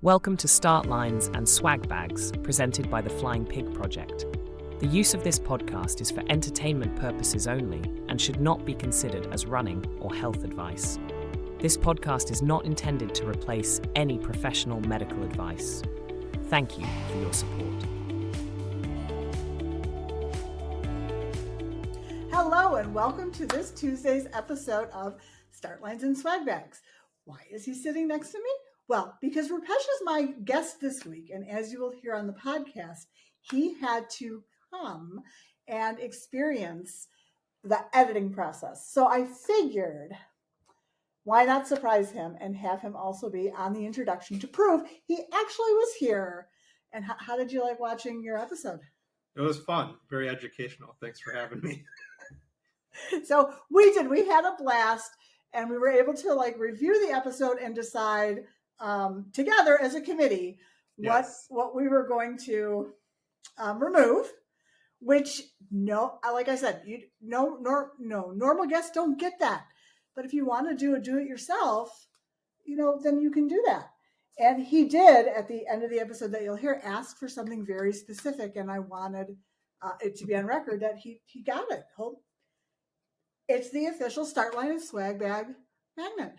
Welcome to Start Lines and Swag Bags, presented by the Flying Pig Project. The use of this podcast is for entertainment purposes only and should not be considered as running or health advice. This podcast is not intended to replace any professional medical advice. Thank you for your support. Hello and welcome to this Tuesday's episode of Start Lines and Swag Bags. Why is he sitting next to me? Well, because Rupesh is my guest this week, and as you will hear on the podcast, he had to come and experience the editing process. So I figured, why not surprise him and have him also be on the introduction to prove he actually was here. And how did you like watching your episode? It was fun, very educational. Thanks for having me. So we did. We had a blast, and we were able to review the episode and decide together as a committee what we were going to remove. Which like I said, normal guests don't get that. But if you want to do it yourself, then you can do that. And he did at the end of the episode that you'll hear ask for something very specific, and I wanted it to be on record that he got it. It's the official Start Line and Swag Bag magnet.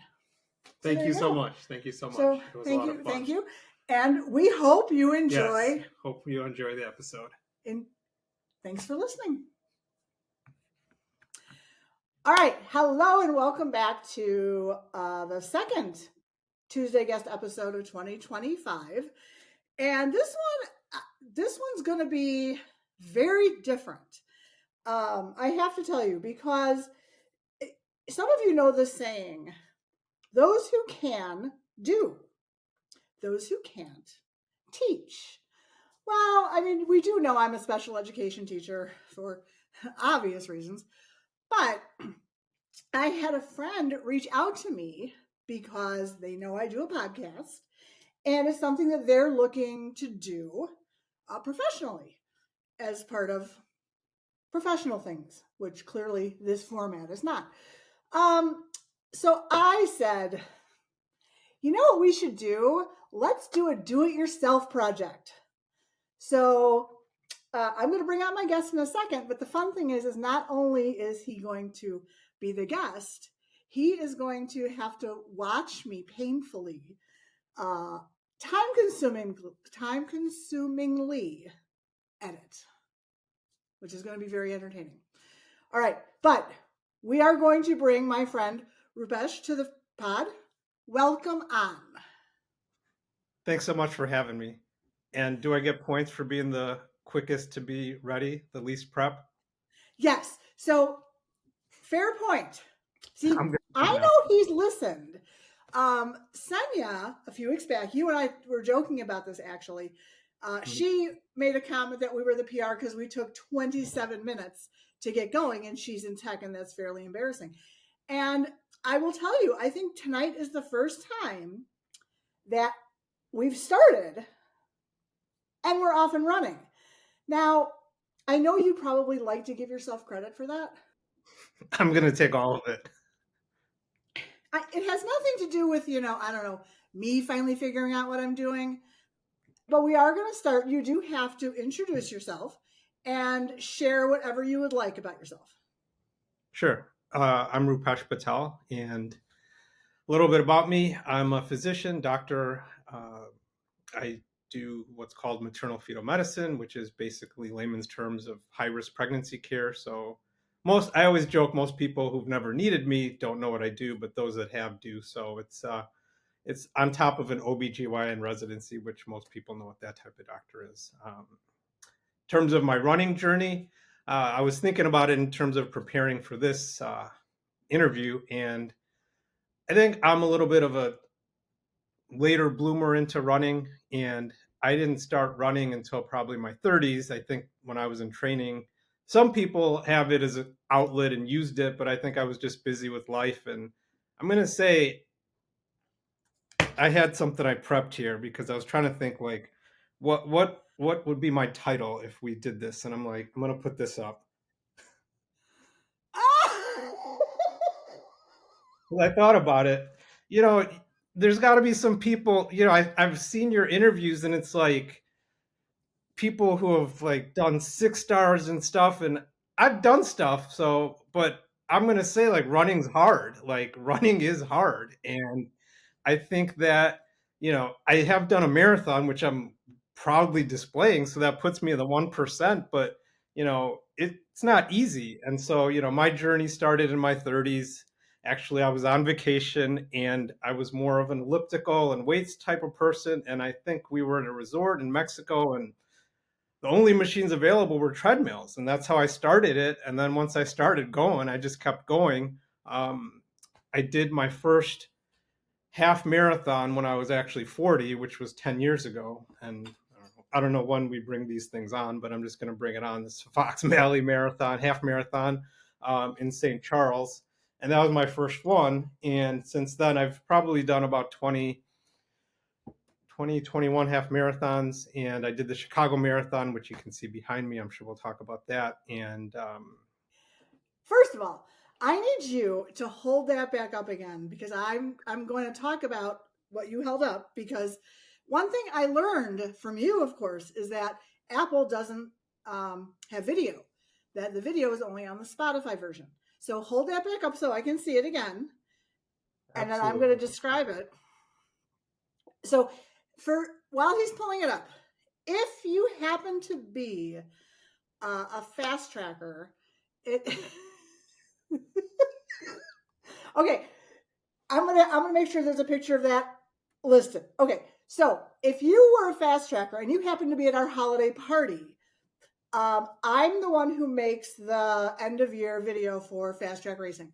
Thank you so much. Thank you so much. So it was a lot of fun. Thank you. And we hope you enjoy. Yes, hope you enjoy the episode. And thanks for listening. All right. Hello and welcome back to the second Tuesday guest episode of 2025. And this one's going to be very different. I have to tell you, because some of you know the saying, those who can do, those who can't teach. Well, I mean, we do know I'm a special education teacher for obvious reasons, but I had a friend reach out to me because they know I do a podcast, and it's something that they're looking to do professionally as part of professional things, which clearly this format is not. So I said, you know what we should do? Let's do a do-it-yourself project. So I'm going to bring out my guest in a second, but the fun thing is not only is he going to be the guest, he is going to have to watch me painfully, time-consumingly edit, which is going to be very entertaining. All right, but we are going to bring my friend Rupesh to the pod. Welcome on. Thanks so much for having me. And do I get points for being the quickest to be ready, the least prep? Yes. So fair point. See, I know he's listened. Senya, a few weeks back, you and I were joking about this actually. She made a comment that we were the PR because we took 27 minutes to get going, and she's in tech, and that's fairly embarrassing. And I will tell you, I think tonight is the first time that we've started and we're off and running. Now, I know you probably like to give yourself credit for that. I'm going to take all of it. It has nothing to do with, me finally figuring out what I'm doing. But we are going to start. You do have to introduce yourself and share whatever you would like about yourself. Sure. I'm Rupesh Patel, and a little bit about me. I'm a physician, doctor. I do what's called maternal fetal medicine, which is basically layman's terms of high-risk pregnancy care. So I always joke, most people who've never needed me don't know what I do, but those that have do. So it's on top of an OBGYN residency, which most people know what that type of doctor is. In terms of my running journey, I was thinking about it in terms of preparing for this interview, and I think I'm a little bit of a later bloomer into running, and I didn't start running until probably my 30s. I think when I was in training, some people have it as an outlet and used it, but I think I was just busy with life. And I'm going to say I had something I prepped here because I was trying to think what would be my title if we did this, and I'm going to put this up. I thought about it. there's got to be some people, I've seen your interviews, and it's like people who have like done 6 stars and stuff, and I've done stuff. So, but I'm gonna say like running's hard. Like running is hard, and I think that I have done a marathon, which I'm proudly displaying, so that puts me in the 1%. But it's not easy, and so my journey started in my 30s. Actually, I was on vacation, and I was more of an elliptical and weights type of person, and I think we were at a resort in Mexico, and the only machines available were treadmills, and that's how I started it. And then once I started going, I just kept going. um, I did my first half marathon when I was actually 40, which was 10 years ago. And I don't know when we bring these things on, but I'm just going to bring it on. This Fox Valley Marathon, half marathon, in St. Charles. And that was my first one. And since then, I've probably done about 21 half marathons. And I did the Chicago Marathon, which you can see behind me. I'm sure we'll talk about that. And First of all, I need you to hold that back up again because I'm going to talk about what you held up, because one thing I learned from you, of course, is that Apple doesn't have video, that the video is only on the Spotify version. So hold that back up so I can see it again. And then I'm going to describe it. So while he's pulling it up, if you happen to be a fast tracker, okay, I'm gonna make sure there's a picture of that listed. Okay, so if you were a fast tracker and you happen to be at our holiday party, I'm the one who makes the end of year video for Fast Track Racing,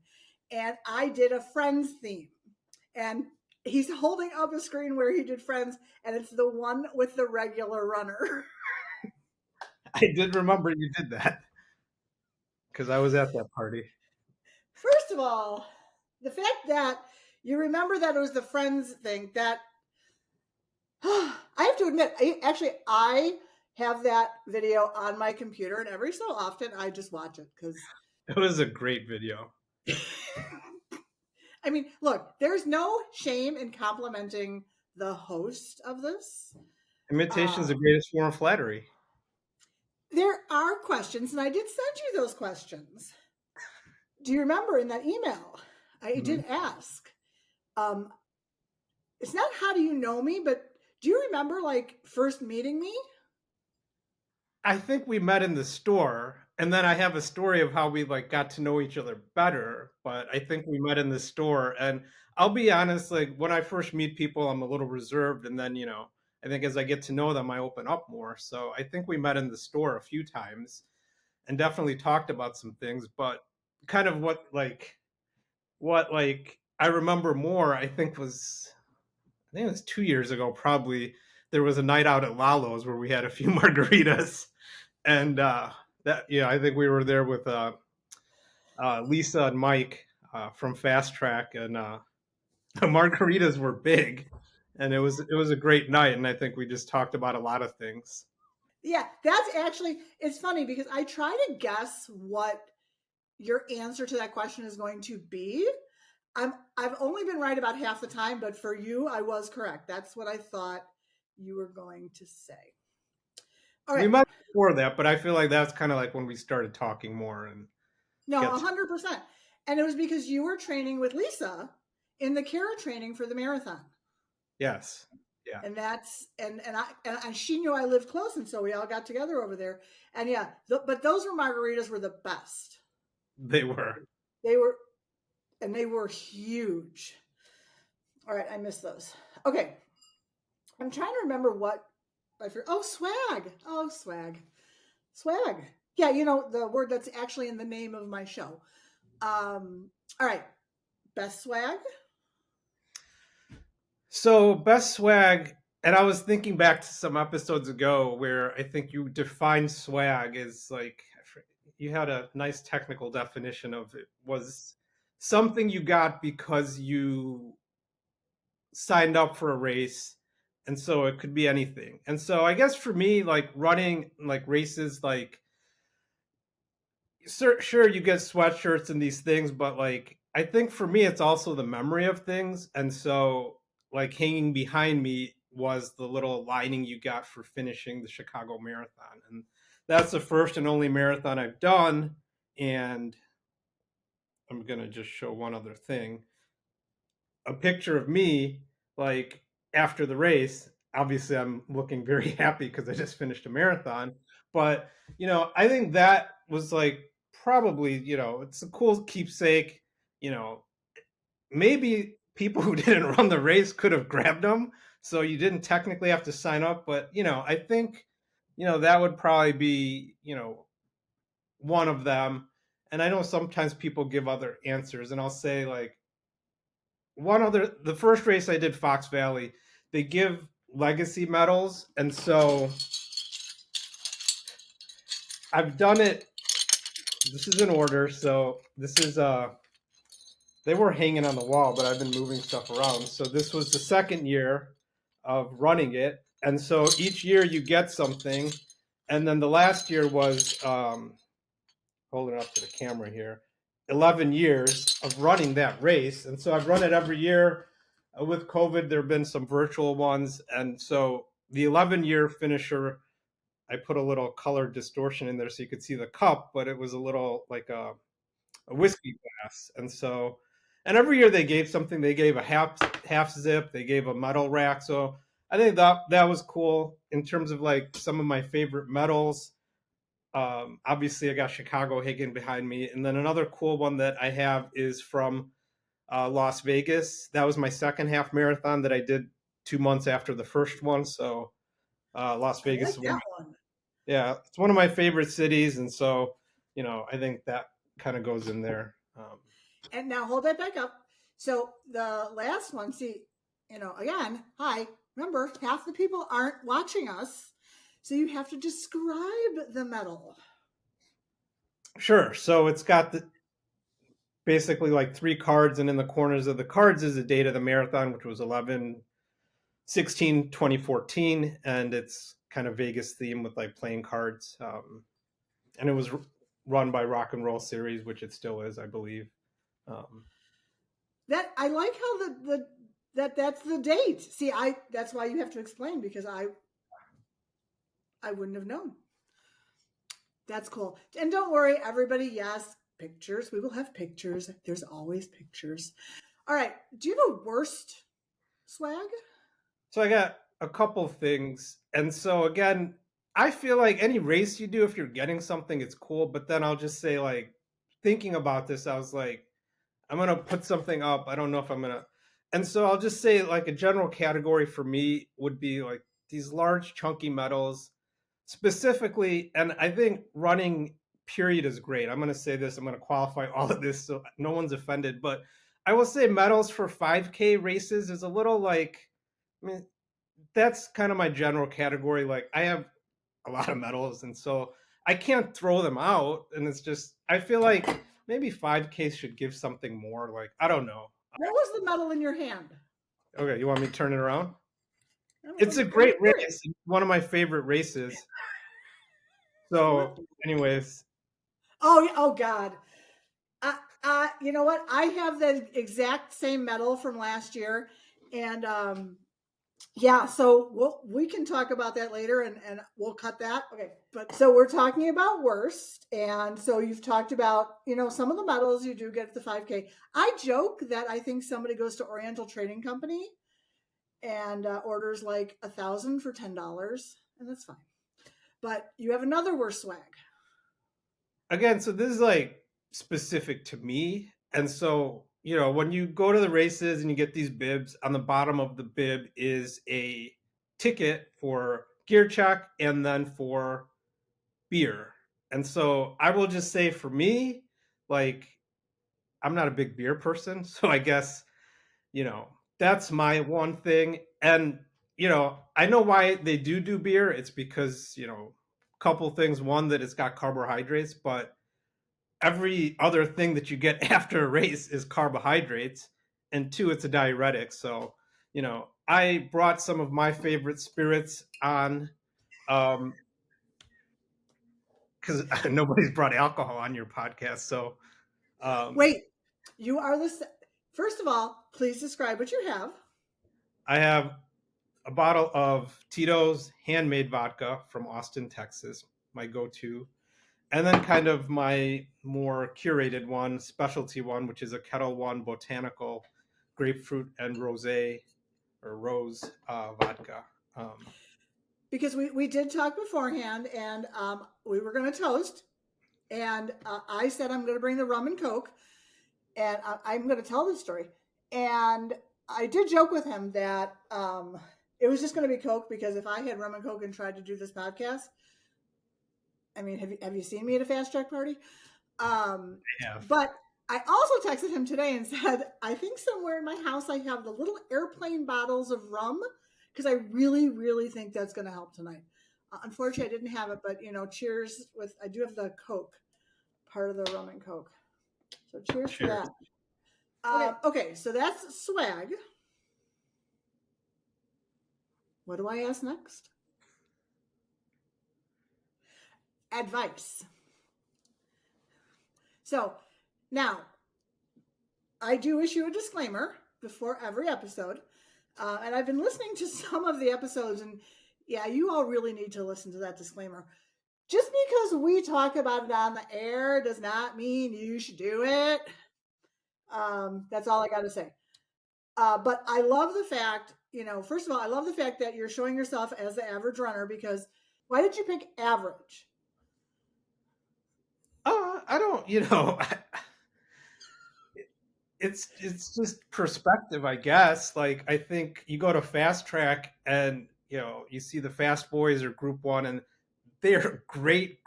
and I did a Friends theme, and he's holding up a screen where he did Friends, and it's the one with the regular runner. I did remember you did that because I was at that party. First of all, the fact that you remember that it was the Friends thing, that I have to admit, I have that video on my computer, and every so often I just watch it because it was a great video. I mean, look, there's no shame in complimenting the host of this. Imitation is the greatest form of flattery. There are questions, and I did send you those questions. Do you remember in that email? I did ask. It's not how do you know me, but do you remember like first meeting me? I think we met in the store, and then I have a story of how we like got to know each other better. But I think we met in the store, and I'll be honest, like when I first meet people, I'm a little reserved, and then I think as I get to know them, I open up more. So I think we met in the store a few times, and definitely talked about some things. But kind of what I remember more, I think it was 2 years ago, probably. There was a night out at Lalo's where we had a few margaritas, and I think we were there with Lisa and Mike from Fast Track, and the margaritas were big, and it was a great night, and I think we just talked about a lot of things. Yeah, it's funny because I try to guess what your answer to that question is going to be. I've only been right about half the time, but for you, I was correct. That's what I thought you were going to say. All right. We met before that, but I feel like that's kind of like when we started talking more. And no, 100%. And it was because you were training with Lisa in the Kara training for the marathon. Yes. Yeah. And that's and she knew I lived close, and so we all got together over there. And yeah, but those margaritas were the best. They were. And they were huge. All right, I missed those. Okay. I'm trying to remember what swag. Oh, swag. Swag. Yeah, the word that's actually in the name of my show. All right. Best swag? So, best swag, and I was thinking back to some episodes ago where I think you defined swag as like, you had a nice technical definition of it, was something you got because you signed up for a race, and so it could be anything. And so I guess for me, like running like races, like sure you get sweatshirts and these things, but like I think for me it's also the memory of things. And so like hanging behind me was the little lining you got for finishing the Chicago Marathon. And that's the first and only marathon I've done. And I'm going to just show one other thing. A picture of me, like after the race. Obviously, I'm looking very happy because I just finished a marathon. But, I think that was like probably, it's a cool keepsake. You know, maybe people who didn't run the race could have grabbed them. So you didn't technically have to sign up. But, I think, that would probably be, one of them. And I know sometimes people give other answers, and I'll say, like, the first race I did, Fox Valley, they give legacy medals. And so I've done it. This is in order. So this is, they were hanging on the wall, but I've been moving stuff around. So this was the second year of running it. And so each year you get something. And then the last year was, holding it up to the camera here, 11 years of running that race. And so I've run it every year. With COVID, there have been some virtual ones. And so the 11-year finisher, I put a little color distortion in there so you could see the cup, but it was a little like a whiskey glass. And every year they gave something. They gave a half zip. They gave a medal rack. So I think that was cool in terms of like some of my favorite medals. Obviously, I got Chicago Hagen behind me, and then another cool one that I have is from Las Vegas. That was my second half marathon that I did 2 months after the first one. So Las I Vegas like is that one. yeah, it's one of my favorite cities, and so I think that kind of goes in there. And now hold that back up. So the last one, see, again, hi, remember, half the people aren't watching us. So you have to describe the medal. Sure. So it's got basically like 3 cards, and in the corners of the cards is the date of the marathon, which was 11/16/2014, and it's kind of Vegas theme with like playing cards. And it was run by Rock and Roll Series, which it still is, I believe. That I like how that's the date. See, that's why you have to explain, because I wouldn't have known. That's cool. And don't worry, everybody. Yes, pictures. We will have pictures. There's always pictures. All right. Do you have a worst swag? So I got a couple things. And so again, I feel like any race you do, if you're getting something, it's cool. But then I'll just say, like, thinking about this, I was like, I'm going to put something up. I don't know if I'm going to. And so I'll just say, like, a general category for me would be like these large, chunky medals specifically. And I think running period is great. I'm going to say this. I'm going to qualify all of this so no one's offended. But I will say medals for 5K races is a little like, I mean, that's kind of my general category. Like, I have a lot of medals, and so I can't throw them out. And it's just, I feel like maybe 5K should give something more. Like, I don't know. What was the medal in your hand? Okay, you want me to turn it around? It's a great race. It's one of my favorite races. So, anyways. Oh God. You know what? I have the exact same medal from last year, and yeah. So we can talk about that later, and we'll cut that. Okay. But so we're talking about worst, and so you've talked about some of the medals you do get at the 5K. I joke that I think somebody goes to Oriental Trading Company and orders like 1,000 for $10, and that's fine. But you have another worst swag. Again, so this is like specific to me. And so, when you go to the races and you get these bibs, on the bottom of the bib is a ticket for gear check and then for beer. And so I will just say, for me, like, I'm not a big beer person. So I guess, that's my one thing. And, I know why they do beer. It's because, a couple things. One, that it's got carbohydrates, but every other thing that you get after a race is carbohydrates. And two, it's a diuretic. So, I brought some of my favorite spirits on, because nobody's brought alcohol on your podcast. So, wait, you are first of all, please describe what you have. I have a bottle of Tito's handmade vodka from Austin, Texas, my go-to. And then kind of my more curated one, specialty one, which is a Kettle One botanical grapefruit and rosé or rose vodka. Um, Because we did talk beforehand, and we were going to toast, and I said I'm going to bring the rum and coke, and I'm going to tell this story. And I did joke with him that it was just going to be coke, because if I had rum and coke and tried to do this podcast, I mean, have you seen me at a fast track party? yeah. But I also texted him today and said, I think somewhere in my house I have the little airplane bottles of rum, because I really, really think that's going to help tonight. Unfortunately, I didn't have it, but cheers with. I do have the Coke, part of the rum and Coke. So cheers for that. Okay, so that's swag. What do I ask next? Advice. So now, I do issue a disclaimer before every episode. And I've been listening to some of the episodes, and yeah, you all really need to listen to that disclaimer. Just because we talk about it on the air does not mean you should do it. That's all I got to say. But I love the fact, first of all, I love the fact that you're showing yourself as the average runner, because why did you pick average? I don't, it's just perspective, I guess. Like, I think you go to fast track and, you see the fast boys or group one, and they're great,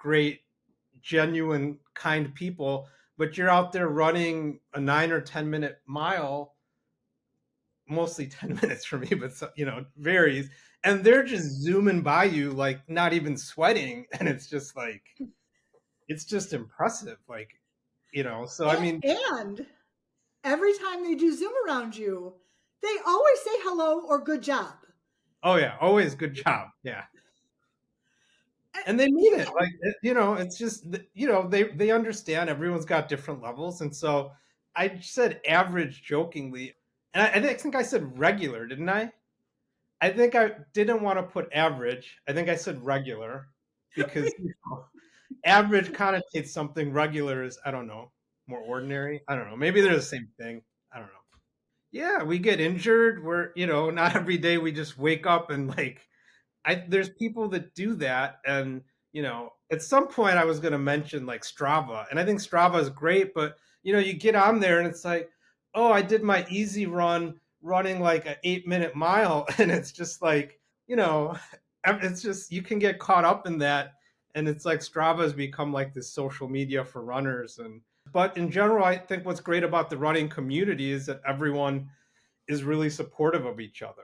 genuine, kind people, but you're out there running a 9 or 10 minute mile, mostly 10 minutes for me, but varies. And they're just zooming by you, like not even sweating. And it's just like, it's just impressive. Like, so I mean, and every time they do Zoom around you, they always say hello or good job. oh yeah, always good job. Yeah. And they mean it. Like, it's just, they understand everyone's got different levels. And so I said average jokingly. And I think I said regular, didn't I? I think I didn't want to put average. I think I said regular, because average connotates something. Regular is, I don't know, more ordinary. I don't know. Maybe they're the same thing. I don't know. Yeah, we get injured. We're, not every day we just wake up and like, there's people that do that. And, at some point I was going to mention like Strava, and I think Strava is great, but, you get on there and it's like, oh, I did my easy run running like an 8 minute mile. And it's just like, it's just, you can get caught up in that. And it's like Strava has become like this social media for runners. But in general, I think what's great about the running community is that everyone is really supportive of each other.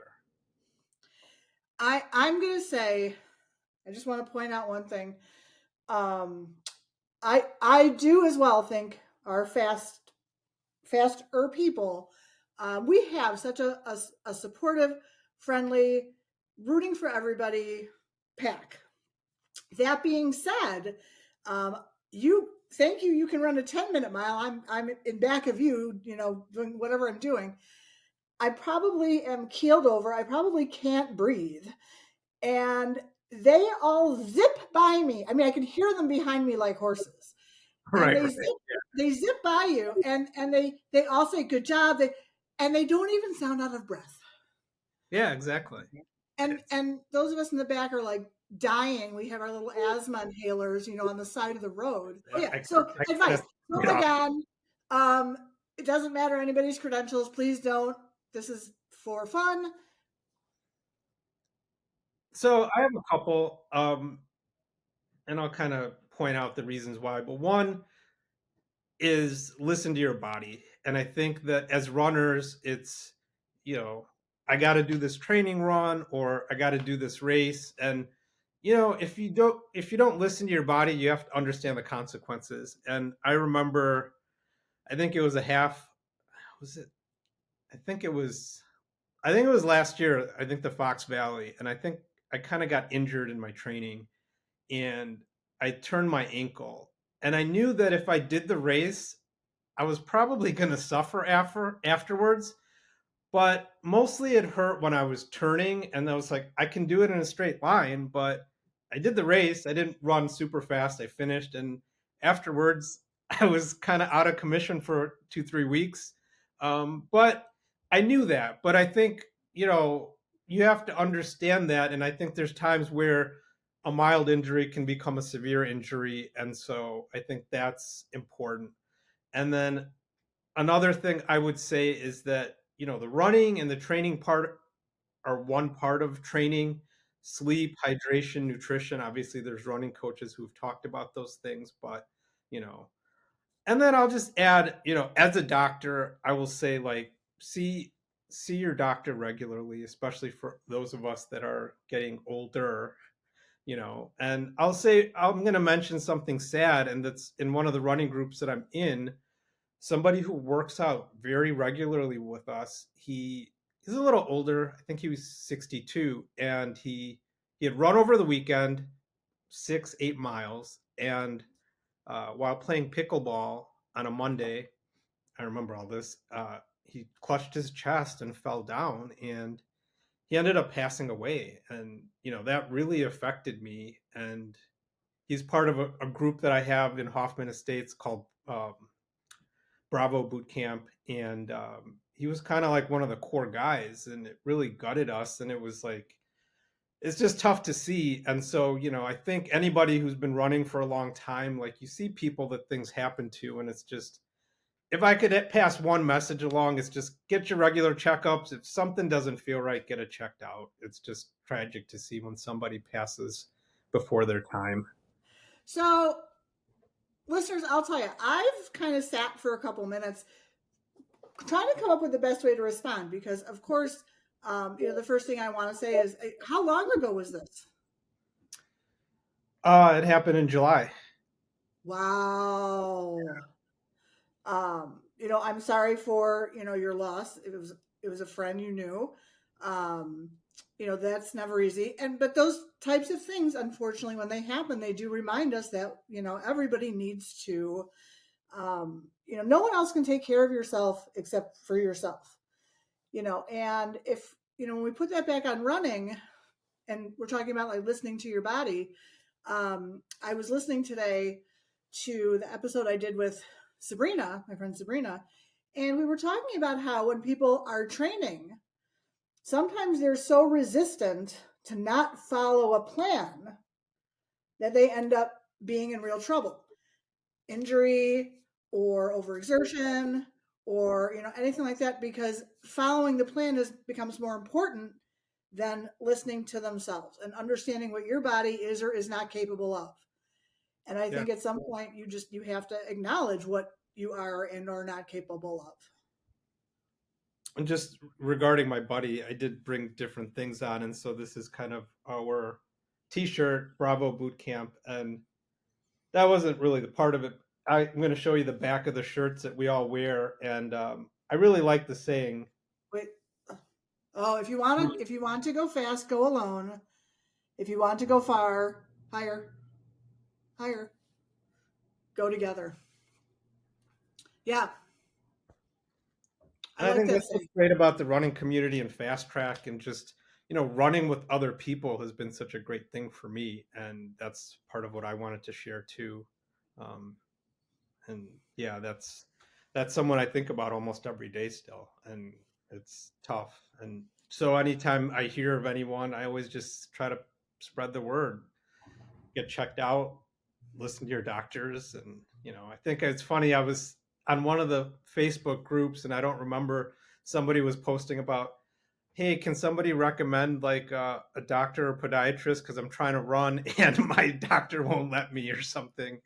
I'm going to say, I just want to point out one thing. I do as well think our faster people, we have such a supportive, friendly, rooting for everybody pack. That being said, thank you. You can run a 10-minute mile. I'm in back of you, doing whatever I'm doing. I probably am keeled over. I probably can't breathe. And they all zip by me. I mean, I can hear them behind me like horses. And they zip by you, and they all say good job. And they don't even sound out of breath. Yeah, exactly. And those of us in the back are like dying. We have our little asthma inhalers, on the side of the road. Oh yeah. So advice. Oh my God. It doesn't matter anybody's credentials. Please don't. This is for fun. So I have a couple, and I'll kind of point out the reasons why. But one is listen to your body. And I think that as runners, it's, I got to do this training run, or I got to do this race. And, if you don't listen to your body, you have to understand the consequences. And I remember, I think it was I think it was last year. I think the Fox Valley. And I think I kind of got injured in my training, and I turned my ankle. And I knew that if I did the race, I was probably going to suffer afterwards. but mostly it hurt when I was turning, and I was like, I can do it in a straight line, but I did the race. I didn't run super fast. I finished, and afterwards, I was kind of out of commission for 2, 3 weeks. But I knew that. But I think, you have to understand that. And I think there's times where a mild injury can become a severe injury. And so I think that's important. And then another thing I would say is that, the running and the training part are one part of training. Sleep, hydration, nutrition. Obviously, there's running coaches who've talked about those things, but, you know, and then I'll just add, as a doctor, I will say, like, see your doctor regularly, especially for those of us that are getting older. And I'll say, I'm going to mention something sad, and that's in one of the running groups that I'm in. Somebody who works out very regularly with us, he's a little older. I think he was 62, and he had run over the weekend 6, 8 miles, and while playing pickleball on a Monday, I remember all this. He clutched his chest and fell down, and he ended up passing away. And that really affected me. And he's part of a group that I have in Hoffman Estates called Bravo Boot Camp, and he was kind of like one of the core guys, and it really gutted us. And it was like, it's just tough to see. And so, I think anybody who's been running for a long time, like, you see people that things happen to, and it's just, if I could pass one message along, it's just get your regular checkups. If something doesn't feel right, get it checked out. It's just tragic to see when somebody passes before their time. So, listeners, I'll tell you, I've kind of sat for a couple minutes trying to come up with the best way to respond because, of course, the first thing I want to say is, how long ago was this? It happened in July. Wow. I'm sorry for, your loss. It was a friend you knew. That's never easy. But those types of things, unfortunately, when they happen, they do remind us that, everybody needs to, no one else can take care of yourself except for yourself, and if, when we put that back on running and we're talking about like listening to your body, I was listening today to the episode I did with Sabrina, my friend Sabrina, and we were talking about how when people are training, sometimes they're so resistant to not follow a plan that they end up being in real trouble. Injury or overexertion or anything like that, because following the plan becomes more important than listening to themselves and understanding what your body is or is not capable of. And I think at some point you have to acknowledge what you are and are not capable of. And just regarding my buddy, I did bring different things on, and so this is kind of our T-shirt, Bravo Boot Camp, and that wasn't really the part of it. I'm going to show you the back of the shirts that we all wear, and I really like the saying. Wait. Oh, if you want to go fast, go alone. If you want to go far, higher, go together. Yeah. I think that's what's great about the running community and Fast Track, and just, running with other people has been such a great thing for me. And that's part of what I wanted to share too. And yeah, that's someone I think about almost every day still. And it's tough. And so anytime I hear of anyone, I always just try to spread the word, get checked out, listen to your doctors. And, I think it's funny. I was on one of the Facebook groups, and I don't remember, somebody was posting about, hey, can somebody recommend like a doctor or podiatrist? Because I'm trying to run and my doctor won't let me or something.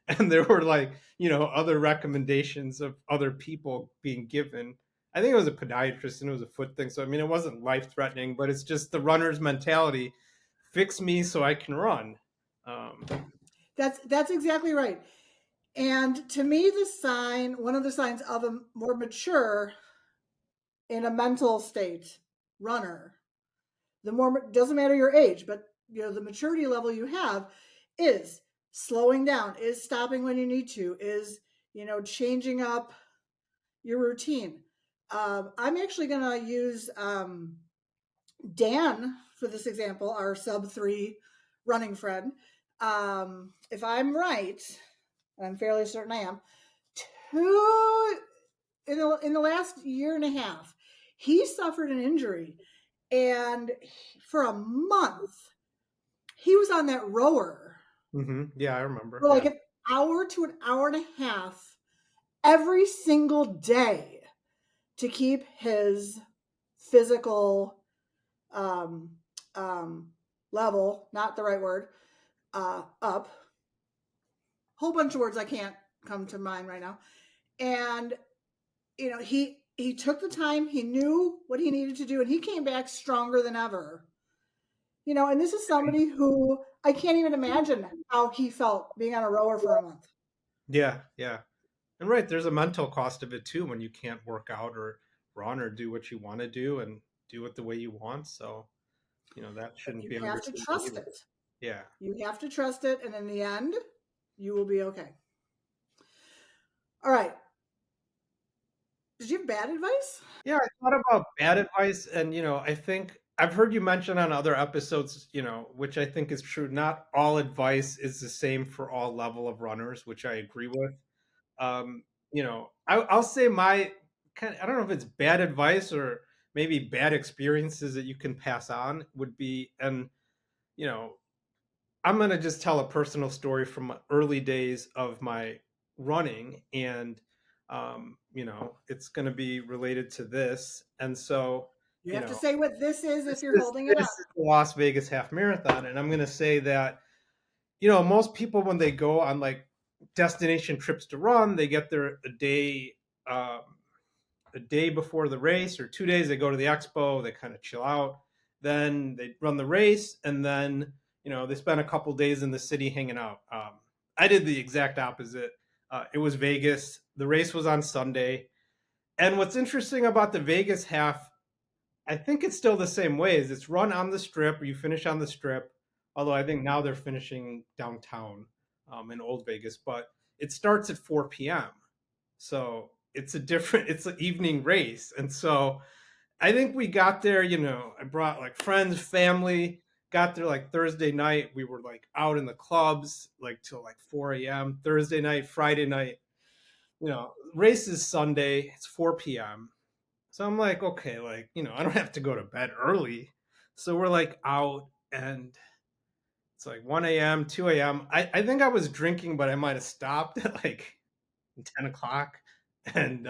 And there were like, other recommendations of other people being given. I think it was a podiatrist and it was a foot thing. So, I mean, it wasn't life threatening, but it's just the runner's mentality. Fix me so I can run. That's exactly right. And to me, one of the signs of a more mature in a mental state runner, doesn't matter your age, but the maturity level you have is slowing down, is stopping when you need to, is changing up your routine. I'm actually going to use Dan for this example, our sub-3 running friend. If I'm right, and I'm fairly certain I am, in the last year and a half, he suffered an injury, and for a month he was on that rower Yeah, I remember. for like Yeah. an hour to an hour and a half every single day to keep his physical um, level, not the right word, up. Whole bunch of words I can't come to mind right now. And he took the time, he knew what he needed to do, and he came back stronger than ever. And this is somebody who I can't even imagine how he felt being on a rower for a month. Yeah, yeah. And right, there's a mental cost of it too when you can't work out or run or do what you want to do and do it the way you want. So, that But shouldn't you be have to understated trust either. it. Yeah. You have to trust it, and in the end, you will be okay. All right. Did you have bad advice? Yeah, I thought about bad advice, and I think I've heard you mention on other episodes, which I think is true. Not all advice is the same for all level of runners, which I agree with. I'll say my I don't know if it's bad advice or maybe bad experiences that you can pass on would be, and you know, I'm gonna just tell a personal story from my early days of my running, and it's gonna be related to this, and so You you have to know, say what this is if this you're is holding it this up. is the Las Vegas Half Marathon, and I'm gonna say that most people when they go on like destination trips to run, they get there um, a day before the race or 2 days. They go to the expo, they kind of chill out, then they run the race, and then they spend a couple days in the city hanging out. I did the exact opposite. It was Vegas. The race was on Sunday, and what's interesting about the Vegas half, I think it's still the same way. Is it's run on the strip, or you finish on the strip. Although I think now they're finishing downtown in Old Vegas, but it starts at 4 p.m. So it's an evening race, and so I think we got there. I brought like friends, family. Got there like Thursday night. We were like out in the clubs like till like 4 a.m. Thursday night, Friday night. Race is Sunday. It's 4 p.m. So I'm like, okay, like, I don't have to go to bed early. So we're like out, and it's like 1 a.m., 2 a.m. I think I was drinking, but I might have stopped at like 10 o'clock. And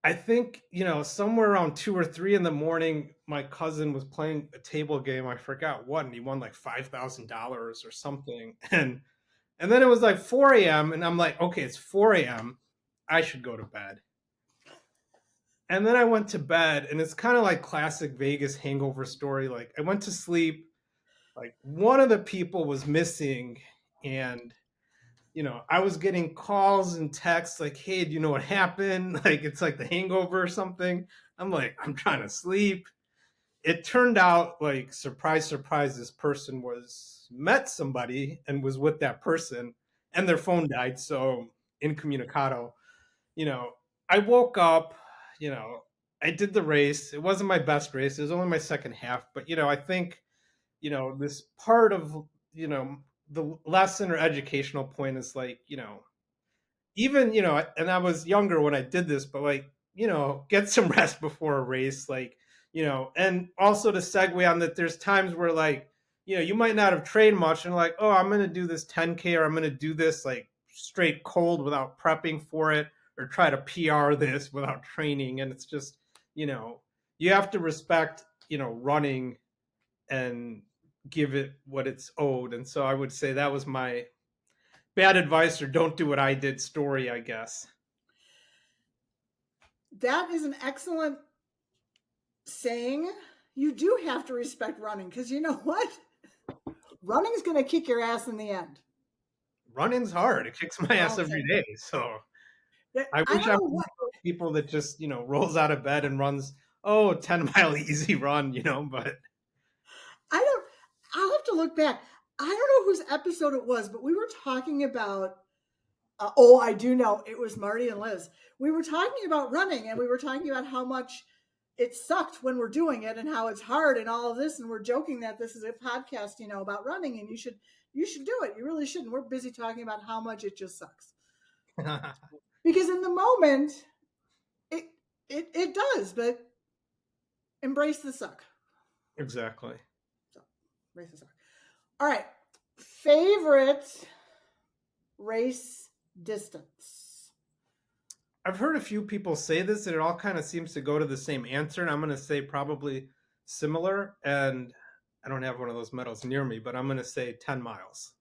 I think, somewhere around 2 or 3 in the morning, my cousin was playing a table game. I forgot what, and he won like $5,000 or something. And then it was like 4 a.m. and I'm like, okay, it's 4 a.m. I should go to bed. And then I went to bed, and it's kind of like classic Vegas hangover story. Like I went to sleep, like one of the people was missing, and I was getting calls and texts like, "Hey, do you know what happened?" Like it's like the hangover or something. I'm like, I'm trying to sleep. It turned out like surprise, surprise, this person was met somebody and was with that person, and their phone died. So incommunicado, you know, I woke up, you know, I did the race. It wasn't my best race. It was only my second half, but I think, this part of, the lesson or educational point is like, even, and I was younger when I did this, but like, get some rest before a race, like, and also to segue on that, there's times where like, you might not have trained much and like, oh, I'm going to do this 10K or I'm going to do this like straight cold without prepping for it or try to PR this without training. And it's just, you know, you have to respect, running and give it what it's owed. And so I would say that was my bad advice or don't do what I did story, I guess. That is an excellent saying. You do have to respect running because you know what? Running's going to kick your ass in the end. Running's hard. It kicks my ass every day. So I I wish don't I know was one what. of those people that just, rolls out of bed and runs, 10-mile easy run, but I don't. I'll have to look back. I don't know whose episode it was, but we were talking about I do know it was Marty and Liz. We were talking about running, and we were talking about how much it sucked when we're doing it and how it's hard and all of this. And we're joking that this is a podcast, about running, and you should do it. You really shouldn't. We're busy talking about how much it just sucks. Because in the moment, it does, but embrace the suck. Exactly. So embrace the suck. All right. Favorite race distance. I've heard a few people say this, and it all kind of seems to go to the same answer. And I'm going to say probably similar. And I don't have one of those medals near me, but I'm going to say 10 miles.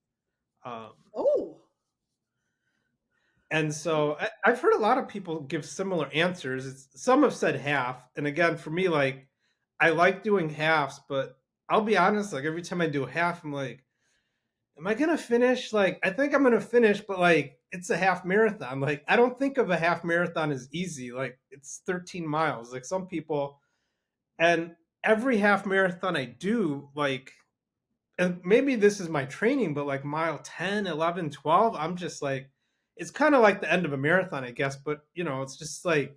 And so I've heard a lot of people give similar answers. Some have said half. And again, for me, like, I like doing halves, but I'll be honest, like every time I do a half, I'm like, am I going to finish? Like, I think I'm going to finish, but like, it's a half marathon. Like, I don't think of a half marathon as easy. Like, it's 13 miles. Like some people, and every half marathon I do, like, and maybe this is my training, but like mile 10, 11, 12, I'm just like, it's kind of like the end of a marathon, I guess. But, it's just like,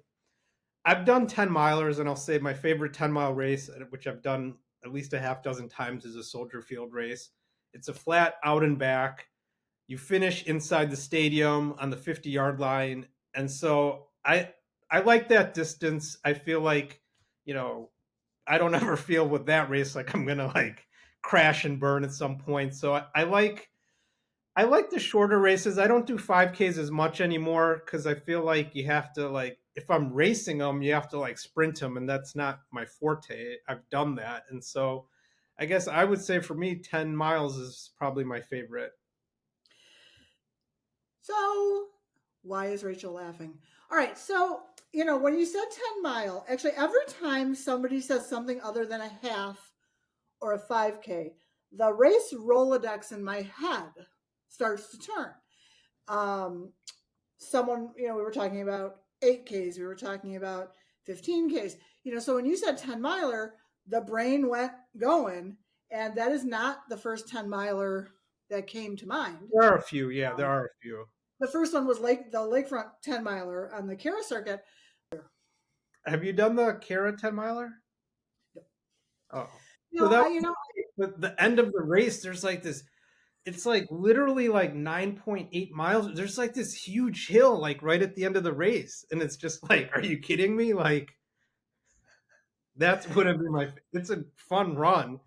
I've done 10 milers, and I'll say my favorite 10-mile race, which I've done at least a half dozen times, is a Soldier Field race. It's a flat out and back. You finish inside the stadium on the 50-yard line. And so I like that distance. I feel like, I don't ever feel with that race like I'm going to like crash and burn at some point. So I like the shorter races. I don't do 5Ks as much anymore because I feel like you have to, like, if I'm racing them, you have to like sprint them, and that's not my forte. I've done that. And so I guess I would say for me, 10 miles is probably my favorite. So why is Rachel laughing? All right. So, when you said 10 mile, actually, every time somebody says something other than a half or a 5K, the race Rolodex in my head starts to turn. Someone, we were talking about 8Ks, we were talking about 15Ks, so when you said 10 miler, the brain went going, and that is not the first 10 miler that came to mind. There are a few. Yeah, there are a few. The first one was the Lakefront 10 miler on the Kara circuit. Have you done the Kara 10 miler? No. Oh. No, so but the end of the race, there's like this, it's like literally like 9.8 miles. There's like this huge hill like right at the end of the race. And it's just like, are you kidding me? Like, that's would have been it's a fun run.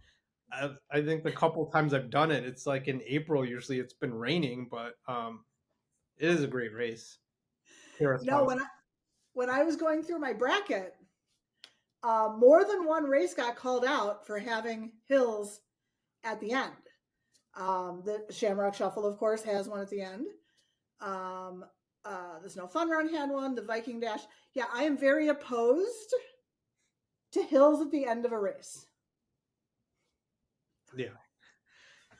I think the couple times I've done it, it's like in April, usually it's been raining, but it is a great race. No, when I was going through my bracket, more than one race got called out for having hills at the end. The Shamrock Shuffle, of course, has one at the end. The Snow Fun Run had one. The Viking Dash. Yeah, I am very opposed to hills at the end of a race. Yeah.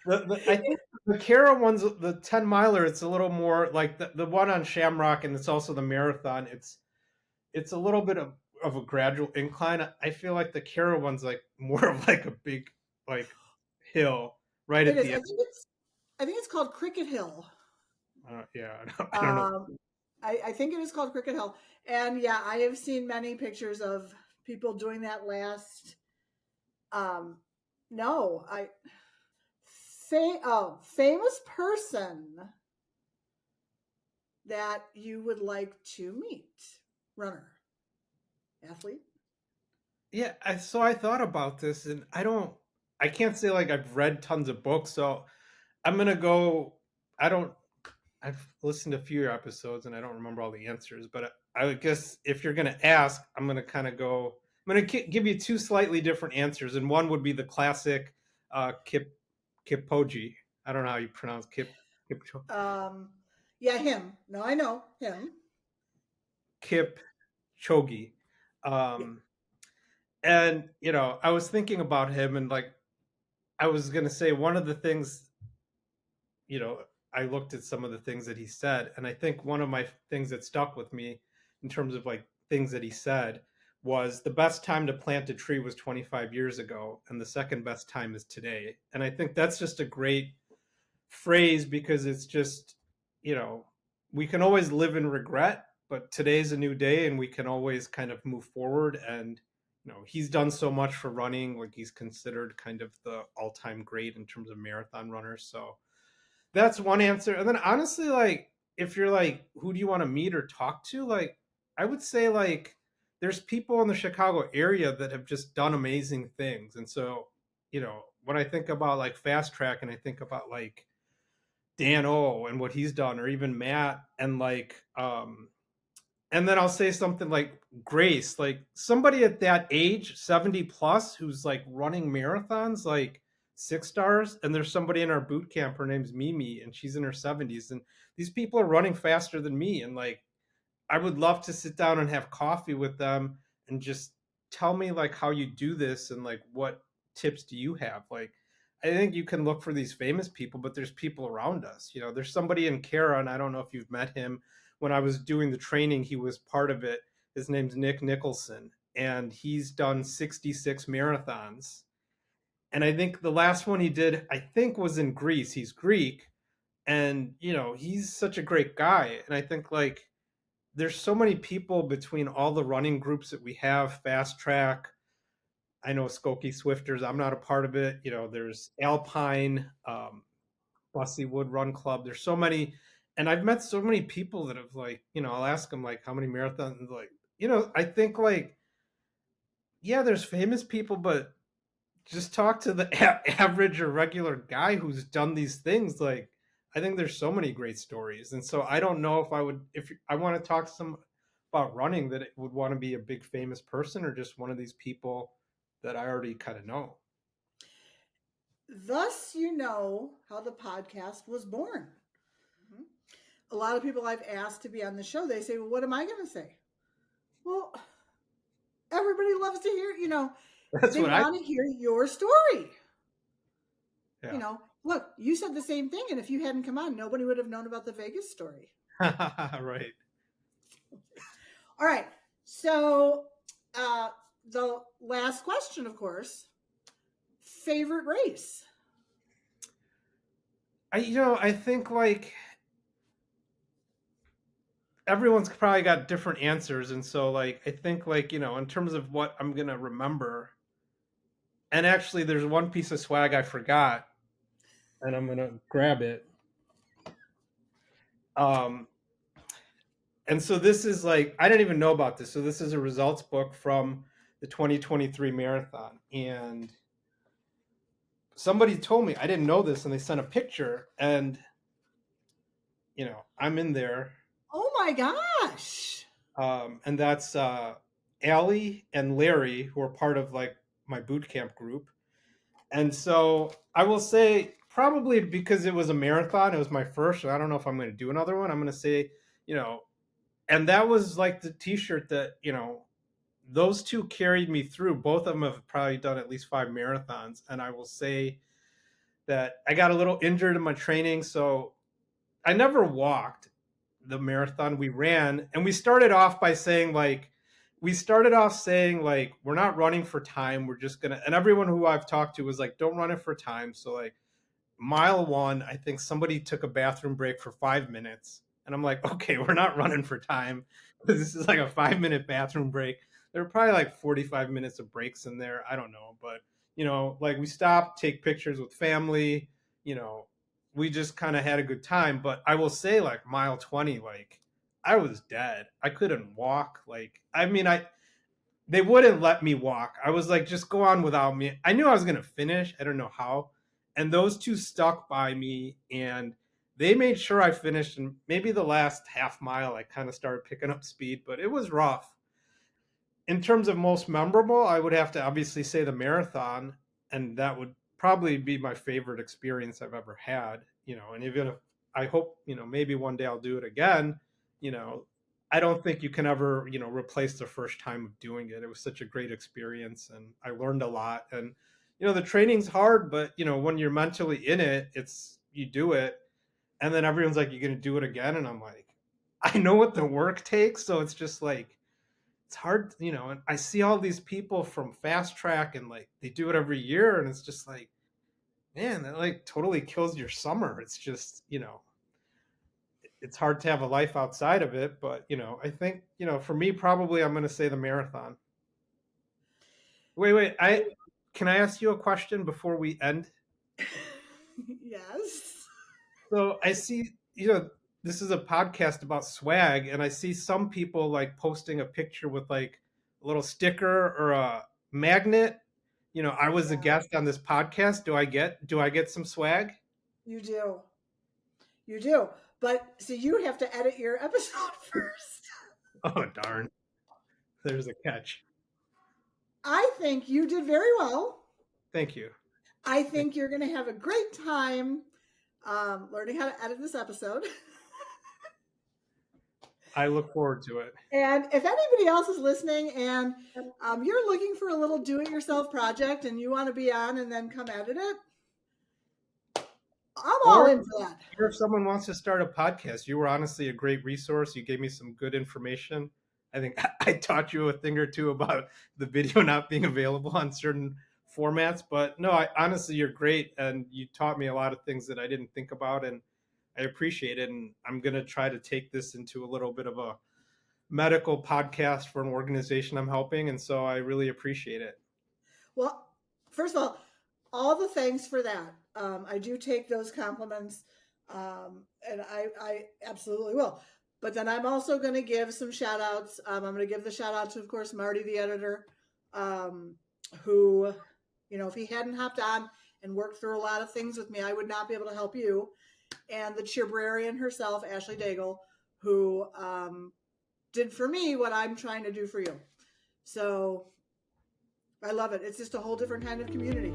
I think the Kara ones, the 10 miler, it's a little more like the one on Shamrock, and it's also the marathon. It's a little bit of a gradual incline. I feel like the Kara one's like more of like a big like hill right at the end. I think it's called Cricket Hill. Yeah, I don't know. I think it is called Cricket Hill, and yeah, I have seen many pictures of people doing that last. Famous person that you would like to meet, runner, athlete. Yeah, so I thought about this, and I can't say like I've read tons of books, so I'm gonna go. I've listened to a few episodes and I don't remember all the answers, but I guess if you're gonna ask, I'm gonna kind of go. I'm gonna give you two slightly different answers, and one would be the classic Kipchoge. I don't know how you pronounce Kipchoge. Yeah, him. No, I know him. Kipchoge. And I was thinking about him, and like I was gonna say one of the things, I looked at some of the things that he said, and I think one of my things that stuck with me in terms of like things that he said was the best time to plant a tree was 25 years ago, and the second best time is today. And I think that's just a great phrase because it's just, we can always live in regret, but today's a new day and we can always kind of move forward. And he's done so much for running. Like, he's considered kind of the all-time great in terms of marathon runners. So that's one answer. And then honestly, like, if you're like, who do you want to meet or talk to? Like, I would say, like, there's people in the Chicago area that have just done amazing things. And so, when I think about like fast track and I think about like Dan O and what he's done, or even Matt, and like, and then I'll say something like Grace, like somebody at that age, 70 plus, who's like running marathons, like 6 stars. And there's somebody in our boot camp, her name's Mimi, and she's in her 70s. And these people are running faster than me. And like, I would love to sit down and have coffee with them and just tell me like how you do this and like what tips do you have. Like, I think you can look for these famous people, but there's people around us. There's somebody in Kara, and I don't know if you've met him. When I was doing the training, he was part of it. His name's Nick Nicholson, and he's done 66 marathons. And I think the last one he did, I think, was in Greece. He's Greek, and he's such a great guy. And I think like there's so many people between all the running groups that we have, Fast Track. I know Skokie Swifters. I'm not a part of it. There's Alpine, Bussy Wood Run Club. There's so many, and I've met so many people that have like, I'll ask them like how many marathons. Like, I think like, yeah, there's famous people, but just talk to the average or regular guy who's done these things. Like, I think there's so many great stories. And so I don't know if I want to talk to some about running, that it would want to be a big famous person or just one of these people that I already kind of know. Thus, how the podcast was born. Mm-hmm. A lot of people I've asked to be on the show, they say, well, what am I going to say? Well, everybody loves to hear, they want to hear your story. Yeah. Look, you said the same thing. And if you hadn't come on, nobody would have known about the Vegas story. Right. All right. So the last question, of course, favorite race? I think like everyone's probably got different answers. And so like, I think like, in terms of what I'm going to remember, and actually there's one piece of swag I forgot, and I'm going to grab it. And so this is like, I didn't even know about this. So this is a results book from the 2023 marathon. And somebody told me, I didn't know this, and they sent a picture, and I'm in there. Oh my gosh. And that's Allie and Larry, who are part of like my boot camp group. And so I will say, probably because it was a marathon, it was my first, I don't know if I'm going to do another one. I'm going to say, and that was like the t-shirt that, those two carried me through. Both of them have probably done at least 5 marathons. And I will say that I got a little injured in my training, so I never walked the marathon. We ran, and we started off saying we're not running for time. We're just gonna, and everyone who I've talked to was like, don't run it for time. So like mile 1, I think somebody took a bathroom break for 5 minutes, and I'm like, okay, we're not running for time. This is like a 5-minute bathroom break. There were probably like 45 minutes of breaks in there. I don't know, but like we stopped, take pictures with family. We just kind of had a good time. But I will say, like mile 20, like I was dead. I couldn't walk. Like, I mean, they wouldn't let me walk. I was like, just go on without me. I knew I was going to finish. I don't know how. And those two stuck by me, and they made sure I finished. And maybe the last half mile, I kind of started picking up speed, but it was rough. In terms of most memorable, I would have to obviously say the marathon, and that would probably be my favorite experience I've ever had. And even if I hope, maybe one day I'll do it again, I don't think you can ever, replace the first time of doing it. It was such a great experience, and I learned a lot. And, the training's hard, but, when you're mentally in it, you do it. And then everyone's like, you're going to do it again. And I'm like, I know what the work takes. So it's just like, it's hard, and I see all these people from Fast Track, and like they do it every year, and it's just like, man, that like totally kills your summer. It's just, it's hard to have a life outside of it. But, I think, for me, probably I'm going to say the marathon. Wait, can I ask you a question before we end? Yes. So I see, this is a podcast about swag, and I see some people like posting a picture with like a little sticker or a magnet. I was a Yeah, guest on this podcast. Do I get some swag? you do. You do. But so you have to edit your episode first. Oh darn. There's a catch. I think you did very well. Thank you. I think you're going to have a great time learning how to edit this episode. I look forward to it. And if anybody else is listening and you're looking for a little do-it-yourself project and you want to be on and then come edit it, I'm all Or in for that. if someone wants to start a podcast, you were honestly a great resource. You gave me some good information. I think I taught you a thing or two about the video not being available on certain formats. But no, honestly, you're great. And you taught me a lot of things that I didn't think about. And I appreciate it. And I'm going to try to take this into a little bit of a medical podcast for an organization I'm helping. And so I really appreciate it. Well, first of all the thanks for that. I do take those compliments, and I absolutely will. But then I'm also going to give some shout outs. I'm going to give the shout out to, of course, Marty, the editor, who, if he hadn't hopped on and worked through a lot of things with me, I would not be able to help you. And the librarian herself, Ashley Daigle, who did for me what I'm trying to do for you. So I love it. It's just a whole different kind of community.